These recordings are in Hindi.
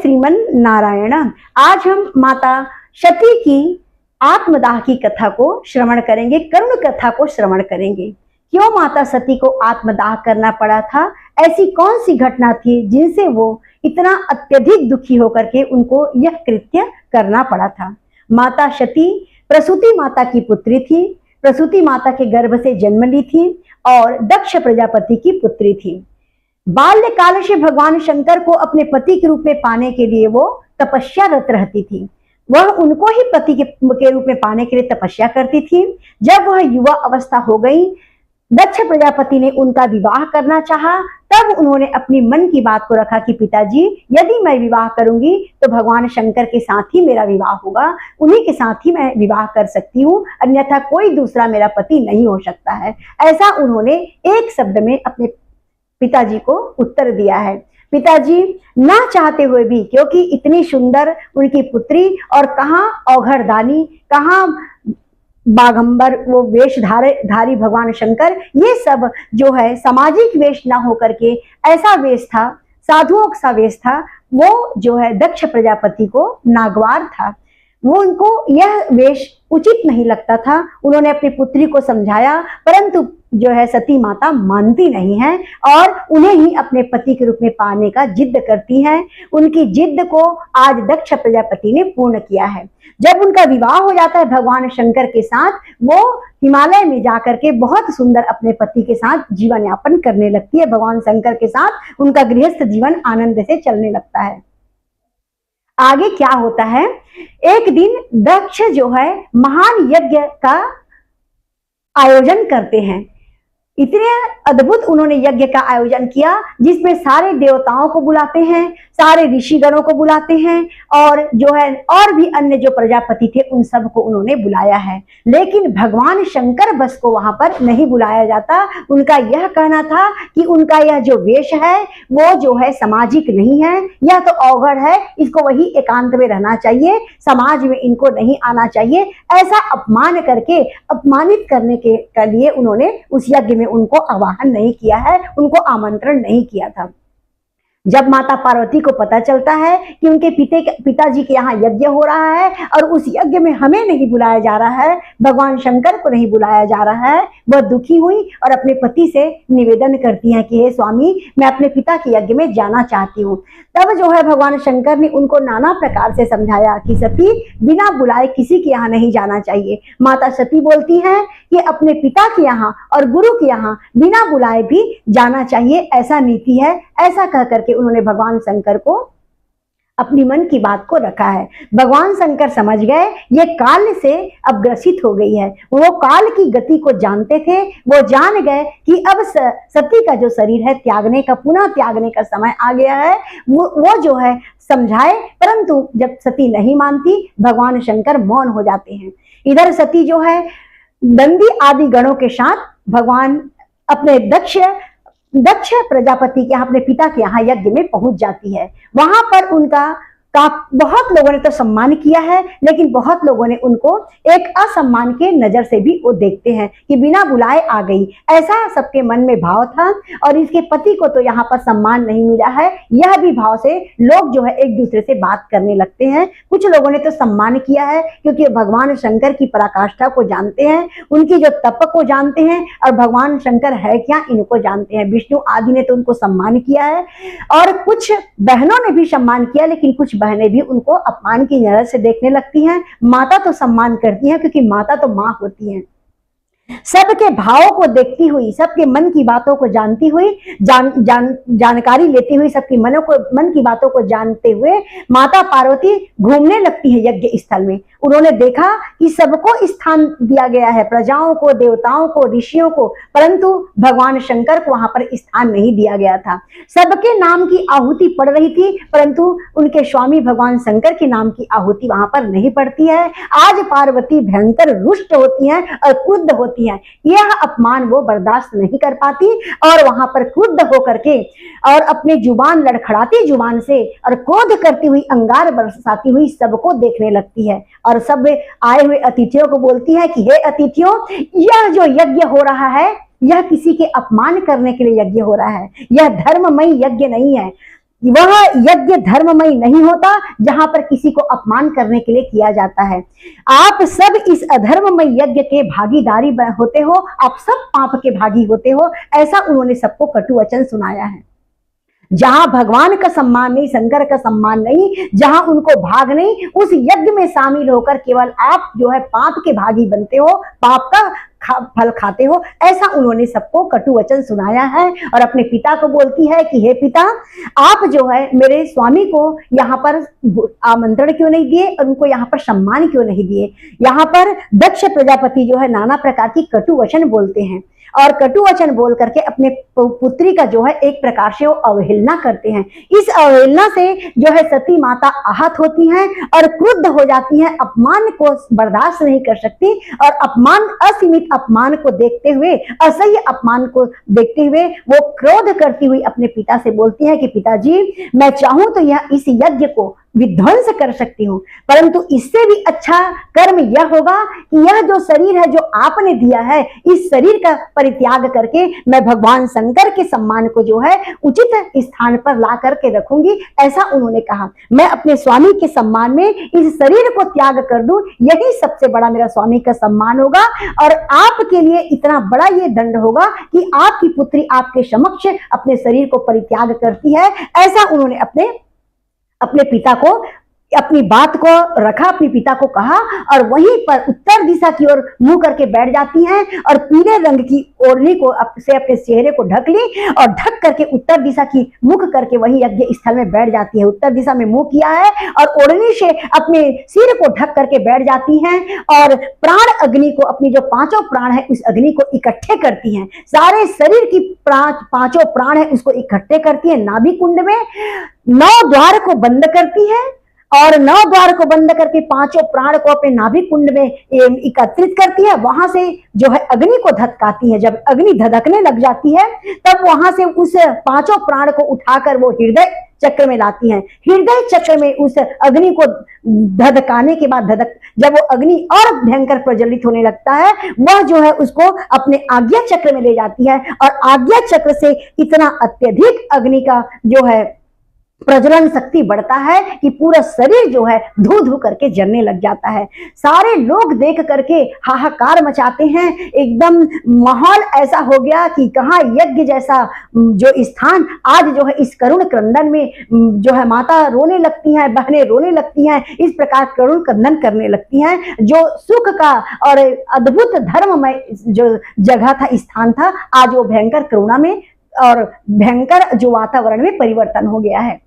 श्रीमन नारायण। आज हम माता सती की आत्मदाह की कथा को श्रवण करेंगे, करुण कथा को श्रवण करेंगे। क्यों माता सती को आत्मदाह करना पड़ा था? ऐसी कौन सी घटना थी जिनसे वो इतना अत्यधिक दुखी होकर के उनको यह कृत्य करना पड़ा था? माता सती प्रसूति माता की पुत्री थी, प्रसूति माता के गर्भ से जन्म ली थी और दक्ष प्रजापति की पुत्री थी। बाल्यकाल से भगवान शंकर को अपने पति के रूप में पाने के लिए वो तपस्यारत रहती थी। वह उनको ही पति के रूप में पाने के लिए तपस्या करती थी। जब वह युवा अवस्था हो गई, दक्ष प्रजापति ने उनका विवाह करना चाहा। तब उन्होंने अपनी मन की बात को रखा कि पिताजी, यदि मैं विवाह करूंगी तो भगवान शंकर के साथ ही मेरा विवाह होगा, उन्हीं के साथ ही मैं विवाह कर सकती हूँ, अन्यथा कोई दूसरा मेरा पति नहीं हो सकता है। ऐसा उन्होंने एक शब्द में अपने पिताजी को उत्तर दिया है। पिताजी ना चाहते हुए भी, क्योंकि इतनी सुंदर उनकी पुत्री और कहाँ औघड़दानी, कहाँ बागंबर वो वेशधारी भगवान शंकर, ये सब जो है सामाजिक वेश ना होकर के ऐसा वेश था, साधुओं सा वेश था, वो जो है दक्ष प्रजापति को नागवार था। वो उनको यह वेश उचित नहीं लगता था। उन्होंने अपनी पुत्री को समझाया, परंतु जो है सती माता मानती नहीं है और उन्हें ही अपने पति के रूप में पाने का जिद करती हैं। उनकी जिद को आज दक्ष प्रजापति ने पूर्ण किया है। जब उनका विवाह हो जाता है भगवान शंकर के साथ, वो हिमालय में जाकर के बहुत सुंदर अपने पति के साथ जीवन यापन करने लगती है। भगवान शंकर के साथ उनका गृहस्थ जीवन आनंद से चलने लगता है। आगे क्या होता है? एक दिन दक्ष जो है महान यज्ञ का आयोजन करते हैं। इतने अद्भुत उन्होंने यज्ञ का आयोजन किया जिसमें सारे देवताओं को बुलाते हैं, सारे ऋषिगणों को बुलाते हैं और जो है और भी अन्य जो प्रजापति थे उन सब को उन्होंने बुलाया है। लेकिन भगवान शंकर बस को वहां पर नहीं बुलाया जाता। उनका यह कहना था कि उनका यह जो वेश है वो जो है सामाजिक नहीं है, यह तो अवगढ़ है, इसको वही एकांत में रहना चाहिए, समाज में इनको नहीं आना चाहिए। ऐसा अपमान करके, अपमानित करने के लिए उन्होंने उस यज्ञ में उनको आवाहन नहीं किया है, उनको आमंत्रण नहीं किया था। जब माता पार्वती को पता चलता है कि उनके पिताजी के यहाँ यज्ञ हो रहा है और उस यज्ञ में हमें नहीं बुलाया जा रहा है, भगवान शंकर को नहीं बुलाया जा रहा है, वह दुखी हुई और अपने पति से निवेदन करती हैं कि हे स्वामी, मैं अपने पिता के यज्ञ में जाना चाहती हूँ। तब जो है भगवान शंकर ने उनको नाना प्रकार से समझाया कि सती, बिना बुलाए किसी के यहाँ नहीं जाना चाहिए। माता सती बोलती हैं कि अपने पिता के यहाँ और गुरु के यहाँ बिना बुलाए भी जाना चाहिए, ऐसा नीति है। ऐसा कह करके उन्होंने भगवान शंकर को अपनी मन की बात को रखा है। भगवान शंकर समझ गए ये काल से अब ग्रसित हो गई है। वो काल की गति को जानते थे। वो जान गए कि अब सती का जो शरीर है त्यागने का, पुनः त्यागने का समय आ गया है। वो जो है समझाए, परंतु जब सती नहीं मानती, भगवान शंकर मौन हो जाते हैं। इधर सती जो है नंदी आदि गणों के साथ भगवान अपने दक्ष प्रजापति के यहाँ, अपने पिता के यहाँ यज्ञ में पहुंच जाती है। वहां पर उनका बहुत लोगों ने तो सम्मान किया है, लेकिन बहुत लोगों ने उनको एक असम्मान के नजर से भी वो देखते हैं कि बिना बुलाए आ गई, ऐसा सबके मन में भाव था। और इसके पति को तो यहाँ पर सम्मान नहीं मिला है, यह भी भाव से लोग जो है एक दूसरे से बात करने लगते हैं। कुछ लोगों ने तो सम्मान किया है क्योंकि भगवान शंकर की पराकाष्ठा को जानते हैं, उनकी जो तप को जानते हैं और भगवान शंकर है क्या इनको जानते हैं। विष्णु आदि ने तो उनको सम्मान किया है और कुछ बहनों ने भी सम्मान किया, लेकिन कुछ बहनें भी उनको अपमान की नजर से देखने लगती हैं। माता तो सम्मान करती हैं क्योंकि माता तो माँ होती हैं। सबके भावों को देखती हुई, सबके मन की बातों को जानती हुई, जानकारी लेती हुई, सबकी मन की बातों को जानते हुए माता पार्वती घूमने लगती है यज्ञ स्थल में। उन्होंने देखा कि सबको स्थान दिया गया है, प्रजाओं को, देवताओं को, ऋषियों को, परंतु भगवान शंकर को वहां पर स्थान नहीं दिया गया था। सबके नाम की आहुति पड़ रही थी, परंतु उनके स्वामी भगवान शंकर के नाम की आहुति वहां पर नहीं पड़ती है। आज पार्वती भयंकर रुष्ट होती हैं और क्रुद्ध होती हैं। यह अपमान वो बर्दाश्त नहीं कर पाती और वहां पर क्रुद्ध होकर के और अपने जुबान लड़खड़ाती जुबान से और क्रोध करती हुई, अंगार बरसाती हुई सबको देखने लगती है और सब आए हुए अतिथियों को बोलती है कि हे अतिथियों, यह जो यज्ञ हो रहा है यह किसी के अपमान करने के लिए यज्ञ हो रहा है, यह धर्ममय यज्ञ नहीं है। वह यज्ञ धर्ममय नहीं होता जहां पर किसी को अपमान करने के लिए किया जाता है। आप सब इस अधर्ममय यज्ञ के भागीदारी होते हो, आप सब पाप के भागी होते हो, ऐसा उन्होंने सबको कटु वचन सुनाया है। जहां भगवान का सम्मान नहीं, शंकर का सम्मान नहीं, जहां उनको भाग नहीं, उस यज्ञ में शामिल होकर केवल आप जो है पाप के भागी बनते हो, पाप का फल खाते हो, ऐसा उन्होंने सबको कटु वचन सुनाया है। और अपने पिता को बोलती है कि हे पिता, आप जो है मेरे स्वामी को यहाँ पर आमंत्रण क्यों नहीं दिए और उनको यहाँ पर सम्मान क्यों नहीं दिए। यहाँ पर दक्ष प्रजापति जो है नाना प्रकार की कटु वचन बोलते हैं और कटु वचन बोल करके अपने पुत्री का जो है एक प्रकार से वो अवहेलना करते हैं। इस अवहेलना से जो है सती माता आहत होती हैं और क्रुद्ध हो जाती हैं, अपमान को बर्दाश्त नहीं कर सकती और अपमान, असीमित अपमान को देखते हुए, असह्य अपमान को देखते हुए वो क्रोध करती हुई अपने पिता से बोलती है कि पिताजी, मैं चाहूं तो यह इस यज्ञ को विध्वंस कर सकती हूँ, परंतु इससे भी अच्छा कर्म यह होगा कि यह जो शरीर है जो आपने दिया है, इस शरीर का परित्याग करके मैं भगवान शंकर के सम्मान को जो है उचित स्थान पर ला करके रखूंगी, ऐसा उन्होंने कहा। मैं अपने स्वामी के सम्मान में इस शरीर को त्याग कर दूं, यही सबसे बड़ा मेरा स्वामी का सम्मान होगा और आपके लिए इतना बड़ा ये दंड होगा कि आपकी पुत्री आपके समक्ष अपने शरीर को परित्याग करती है। ऐसा उन्होंने अपने पिता को, अपनी बात को रखा, अपने पिता को कहा और वहीं पर उत्तर दिशा की ओर मुंह करके बैठ जाती हैं और पीले रंग की ओढ़नी को से अपने चेहरे को ढक ली और ढक करके उत्तर दिशा की मुख करके वही यज्ञ स्थल में बैठ जाती है। उत्तर दिशा में मुंह किया है और ओढ़नी से अपने सिर को ढक करके बैठ जाती हैं और प्राण अग्नि को, अपनी जो पांचों प्राण है उस अग्नि को इकट्ठे करती हैं। सारे शरीर की पांचों प्राण है उसको इकट्ठे करती है। नाभि कुंड में 9 द्वार को बंद करती है और 9 द्वार को बंद करके पांचों प्राण को अपने नाभि कुंड में एकत्रित करती है। वहां से जो है अग्नि को धधकाती है। जब अग्नि धधकने लग जाती है तब वहां से उस पांचों प्राण को उठाकर वो हृदय चक्र में लाती हैं। हृदय चक्र में उस अग्नि को धधकाने के बाद जब वो अग्नि और भयंकर प्रज्वलित होने लगता है, वह जो है उसको अपने आज्ञा चक्र में ले जाती है और आज्ञा चक्र से इतना अत्यधिक अग्नि का जो है प्रज्वलन शक्ति बढ़ता है कि पूरा शरीर जो है धू धू करके जलने लग जाता है। सारे लोग देख करके हाहाकार मचाते हैं। एकदम माहौल ऐसा हो गया कि कहाँ यज्ञ जैसा जो स्थान, आज जो है इस करुण क्रंदन में जो है माता रोने लगती हैं, बहनें रोने लगती हैं, इस प्रकार करुण क्रंदन करने लगती हैं। जो सुख का और अद्भुत धर्ममय जो जगह था, स्थान था, आज वो भयंकर करुणा में और भयंकर जो वातावरण में परिवर्तन हो गया है।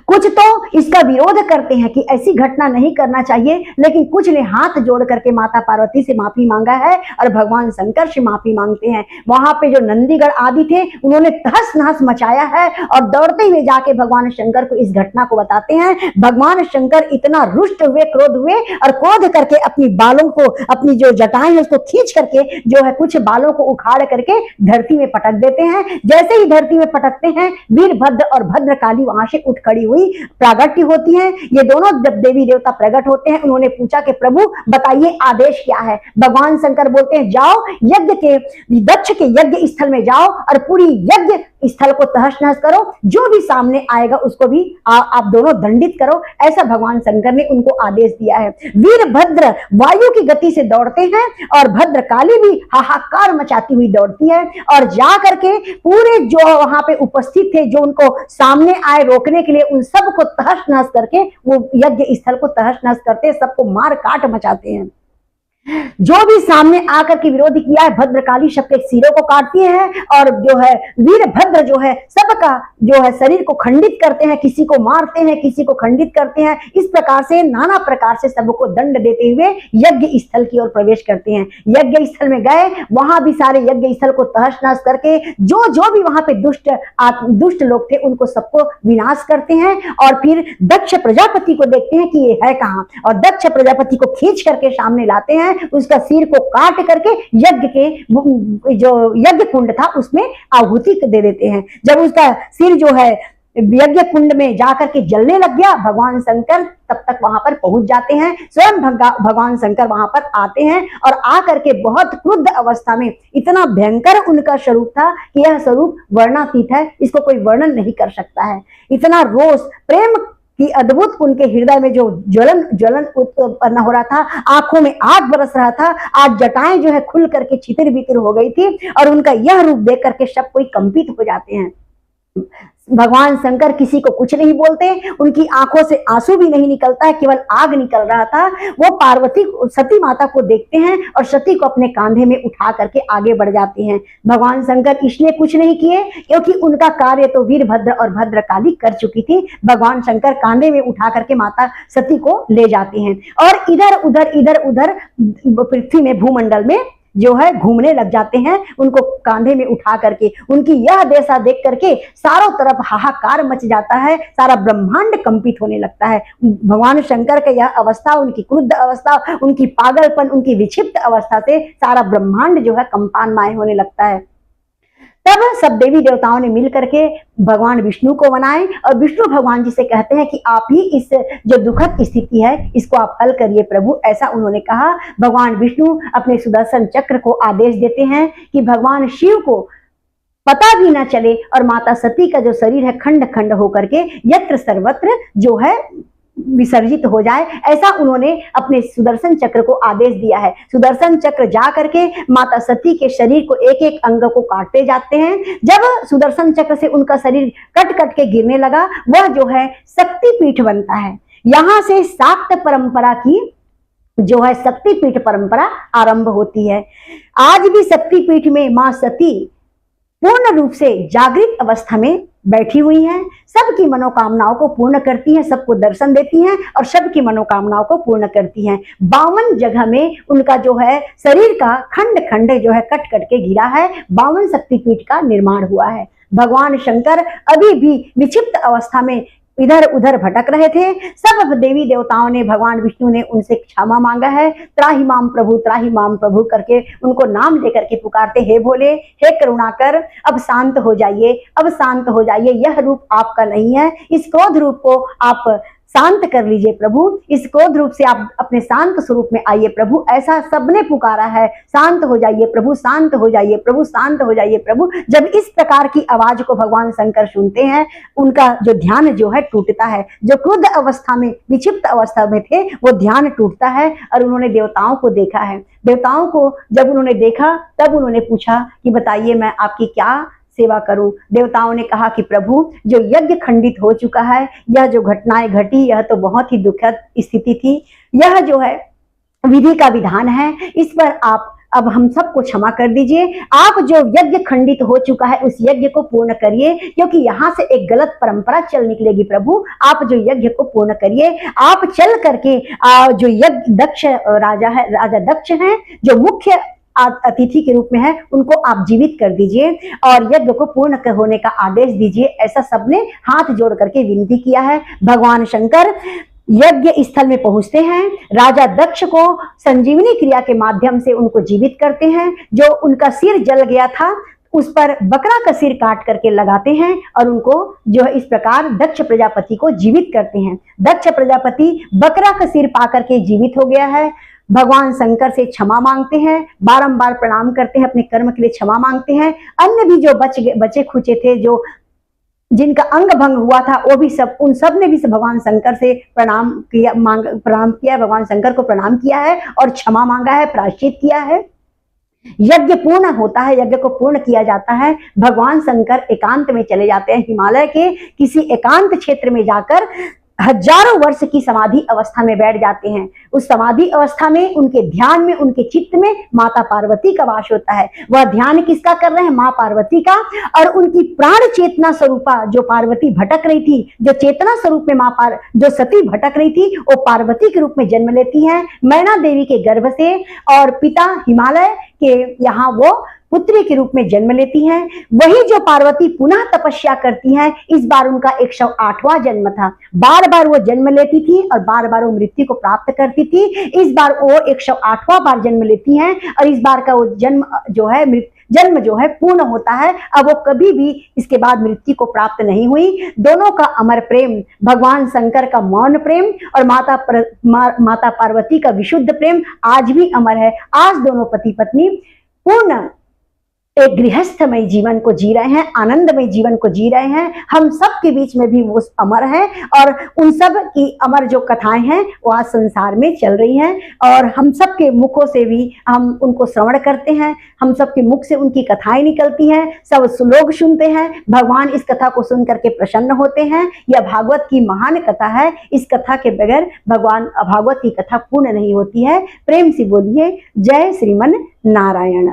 कुछ तो इसका विरोध करते हैं कि ऐसी घटना नहीं करना चाहिए, लेकिन कुछ ने हाथ जोड़ करके माता पार्वती से माफी मांगा है और भगवान शंकर से माफी मांगते हैं। वहां पे जो नंदीगढ़ आदि थे उन्होंने तहस नहस मचाया है और दौड़ते हुए जाके भगवान शंकर को इस घटना को बताते हैं। भगवान शंकर इतना रुष्ट हुए, क्रोध हुए और क्रोध करके अपनी बालों को, अपनी जो जटाएं है उसको खींच करके जो है कुछ बालों को उखाड़ करके धरती में पटक देते हैं। जैसे ही धरती में पटकते हैं, वीरभद्र और भद्रकाली वहां से उठ खड़ी हुई प्रागट्य होती हैं। ये दोनों जब देवी देवता प्रकट होते हैं, उन्होंने पूछा कि प्रभु बताइए आदेश क्या है। भगवान शंकर बोलते हैं जाओ यज्ञ के, दक्ष के यज्ञ स्थल में जाओ और पूरी यज्ञ स्थल को तहस नहस करो, जो भी सामने आएगा उसको भी आप दोनों दंडित करो। ऐसा भगवान शंकर ने उनको आदेश दिया है। वीरभद्र वायु की गति से दौड़ते हैं और भद्रकाली भी हाहाकार मचाती हुई दौड़ती है और जा करके पूरे जो वहां पे उपस्थित थे, जो उनको सामने आए रोकने के लिए, उन सबको तहस नहस करके वो यज्ञ स्थल को तहस नहस करते, सबको मार काट मचाते हैं। जो भी सामने आकर के विरोध किया है, भद्रकाली सबके सिरों को काटती है और जो है वीरभद्र जो है सबका जो है शरीर को खंडित करते हैं, किसी को मारते हैं, किसी को खंडित करते हैं। इस प्रकार से नाना प्रकार से सबको दंड देते हुए यज्ञ स्थल की ओर प्रवेश करते हैं। यज्ञ स्थल में गए, वहां भी सारे यज्ञ स्थल को तहस नहस करके जो जो भी वहां पे दुष्ट लोग थे उनको सबको विनाश करते हैं और फिर दक्ष प्रजापति को देखते हैं कि ये है कहाँ, और दक्ष प्रजापति को खींच करके सामने लाते हैं। उसका सिर को काट करके यज्ञ के जो यज्ञ कुंड था उसमें आहुति दे देते हैं। जब उसका सिर जो है यज्ञ कुंड में जाकर के जलने लग गया। भगवान शंकर तब तक वहां पर पहुंच जाते हैं, स्वयं भगवान शंकर वहां पर आते हैं और आकर के बहुत क्रुद्ध अवस्था में, इतना भयंकर उनका स्वरूप था कि यह स्वरूप वर्णातीत है, इसको कोई वर्णन नहीं कर सकता है। इतना रोष, प्रेम की अद्भुत उनके हृदय में जो ज्वलन उत्पन्न हो रहा था, आंखों में आग बरस रहा था, आज जटाएं जो है खुल करके छितिर बितिर हो गई थी और उनका यह रूप देख करके सब कोई कंपित हो जाते हैं। भगवान शंकर किसी को कुछ नहीं बोलते, उनकी आंखों से आंसू भी नहीं निकलता है, केवल आग निकल रहा था। वो पार्वती सती माता को देखते हैं और सती को अपने कांधे में उठा करके आगे बढ़ जाते हैं। भगवान शंकर इसलिए कुछ नहीं किए क्योंकि उनका कार्य तो वीरभद्र और भद्रकाली कर चुकी थी। भगवान शंकर कांधे में उठा करके माता सती को ले जाते हैं और इधर उधर पृथ्वी में, भूमंडल में जो है घूमने लग जाते हैं, उनको कांधे में उठा करके। उनकी यह दशा देख करके चारों तरफ हाहाकार मच जाता है, सारा ब्रह्मांड कंपित होने लगता है। भगवान शंकर का यह अवस्था, उनकी क्रुद्ध अवस्था, उनकी पागलपन, उनकी विक्षिप्त अवस्था से सारा ब्रह्मांड जो है कंपानमय होने लगता है। तब सब देवी देवताओं ने मिल करके भगवान विष्णु को मनाए और विष्णु भगवान जी से कहते हैं कि आप ही इस जो दुखद स्थिति है इसको आप हल करिए प्रभु, ऐसा उन्होंने कहा। भगवान विष्णु अपने सुदर्शन चक्र को आदेश देते हैं कि भगवान शिव को पता भी ना चले और माता सती का जो शरीर है खंड खंड होकर के यत्र सर्वत्र जो है विसर्जित हो जाए, ऐसा उन्होंने अपने सुदर्शन चक्र को आदेश दिया है। सुदर्शन चक्र जा करके माता सती के शरीर को एक एक अंग को काटते जाते हैं। जब सुदर्शन चक्र से उनका शरीर कट कट के गिरने लगा, वह जो है शक्तिपीठ बनता है। यहां से शाक्त परंपरा की जो है शक्तिपीठ परंपरा आरंभ होती है। आज भी शक्तिपीठ में मां सती पूर्ण रूप से जागृत अवस्था में बैठी हुई हैं, सबकी मनोकामनाओं को पूर्ण करती हैं, सबको दर्शन देती हैं और सबकी मनोकामनाओं को पूर्ण करती हैं। 52 जगह में उनका जो है शरीर का खंड खंड जो है कट कट के गिरा है। 52 शक्तिपीठ का निर्माण हुआ है। भगवान शंकर अभी भी विक्षिप्त अवस्था में इधर उधर भटक रहे थे। सब देवी देवताओं ने, भगवान विष्णु ने उनसे क्षमा मांगा है। त्राहि माम प्रभु करके उनको नाम लेकर के पुकारते, हे भोले, हे करुणाकर, अब शांत हो जाइए, अब शांत हो जाइए, यह रूप आपका नहीं है, इस क्रोध रूप को आप शांत कर लीजिए प्रभु, इस क्रोध रूप से आप अपने शांत स्वरूप में आइए प्रभु, ऐसा सबने पुकारा है। शांत हो जाइए प्रभु, शांत हो जाइए प्रभु, शांत हो जाइए प्रभु। जब इस प्रकार की आवाज को भगवान शंकर सुनते हैं, उनका जो ध्यान जो है टूटता है। जो क्रुद्ध अवस्था में, विक्षिप्त अवस्था में थे, वो ध्यान टूटता है और उन्होंने देवताओं को देखा है। देवताओं को जब उन्होंने देखा तब उन्होंने पूछा कि बताइए मैं आपकी क्या सेवा करूं। देवताओं ने कहा कि प्रभु, जो यज्ञ खंडित हो चुका है, यह जो घटनाएं घटी, यह तो बहुत ही दुखद स्थिति थी। यह जो है विधि का विधान है, इस पर आप अब हम सबको क्षमा कर दीजिए। आप जो यज्ञ खंडित हो चुका है उस यज्ञ को पूर्ण करिए, क्योंकि यहाँ से एक गलत परंपरा चल निकलेगी प्रभु। आप जो यज्ञ को पूर्ण करिए, आप चल करके जो यज्ञ दक्ष राजा है, राजा दक्ष हैं, जो मुख्य अतिथि के रूप में है, उनको आप जीवित कर दीजिए और यज्ञ को पूर्ण होने का आदेश दीजिए। ऐसा सबने हाथ जोड़ करके विनती किया है। भगवान शंकर यज्ञ स्थल में पहुंचते हैं, राजा दक्ष को संजीवनी क्रिया के माध्यम से उनको जीवित करते हैं। जो उनका सिर जल गया था उस पर बकरा का सिर काट करके लगाते हैं और उनको जो है इस प्रकार दक्ष प्रजापति को जीवित करते हैं। दक्ष प्रजापति बकरा का सिर पाकर के जीवित हो गया है। भगवान शंकर से क्षमा मांगते हैं, बारंबार प्रणाम करते हैं, अपने कर्म के लिए क्षमा मांगते हैं। अन्य भी जो बचे खुचे थे, जो जिनका अंग भंग हुआ था, वो भी सब, उन सब ने भी भगवान शंकर से प्रणाम किया, भगवान शंकर को प्रणाम किया है और क्षमा मांगा है, प्रायश्चित किया है। यज्ञ पूर्ण होता है, यज्ञ को पूर्ण किया जाता है। भगवान शंकर एकांत में चले जाते हैं, हिमालय के किसी एकांत क्षेत्र में जाकर हजारों वर्ष की समाधि अवस्था में बैठ जाते हैं। उस समाधि अवस्था में, उनके ध्यान में, उनके चित्त में माता पार्वती का वास होता है। वह ध्यान किसका कर रहे हैं? मां पार्वती का। और उनकी प्राण चेतना स्वरूपा जो पार्वती भटक रही थी, जो चेतना स्वरूप में जो सती भटक रही थी, वो पार्वती के रूप में जन्म लेती हैं मैना देवी के गर्भ से। और पिता हिमालय के यहाँ वो पुत्री के रूप में जन्म लेती हैं। वही जो पार्वती पुनः तपस्या करती हैं, इस बार उनका 108वां जन्म था। बार बार वो जन्म लेती थी और बार बार वो मृत्यु को प्राप्त करती थी। इस बार वो 108वां बार जन्म लेती हैं और इस बार का वो जन्म जो है पूर्ण होता है। अब वो कभी भी इसके बाद मृत्यु को प्राप्त नहीं हुई। दोनों का अमर प्रेम, भगवान शंकर का मौन प्रेम और माता पार्वती का विशुद्ध प्रेम आज भी अमर है। आज दोनों पति पत्नी पूर्ण एक गृहस्थमय जीवन को जी रहे हैं, आनंदमय जीवन को जी रहे हैं। हम सब के बीच में भी वो अमर है और उन सब की अमर जो कथाएं हैं वो आज संसार में चल रही हैं और हम सब के मुखों से भी हम उनको श्रवण करते हैं। हम सब के मुख से उनकी कथाएं निकलती हैं, सब लोग सुनते हैं। भगवान इस कथा को सुन करके प्रसन्न होते हैं। यह भागवत की महान कथा है। इस कथा के बगैर भगवान भागवत की कथा पूर्ण नहीं होती है। प्रेम से बोलिए जय श्रीमन नारायण।